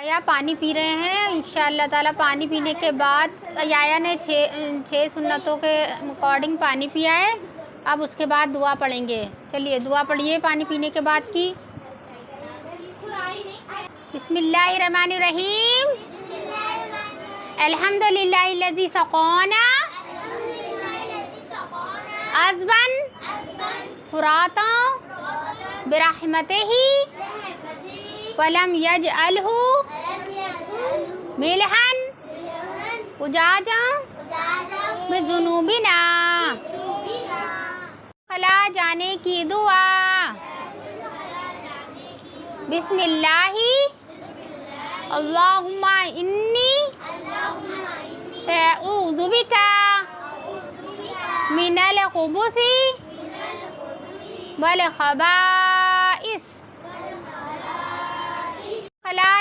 یا پانی پی رہے ہیں انشاءاللہ تعالیٰ. پانی پینے کے بعد یا نے 6 سنتوں کے اکارڈنگ پانی پیا ہے. اب اس کے بعد دعا پڑھیں گے. چلیے دعا پڑھیے پانی پینے کے بعد کی. بسم اللہ الرحمن الرحیم. الحمدللہ الذی سقانا عذبا فراتا برحمتہ ولم یجعلہ ملحا اجاجا بذنوبنا. خلا جانے کی دعا. بسم اللہ اللہم انی اعوذ بک من الخبث والخبائث. خلا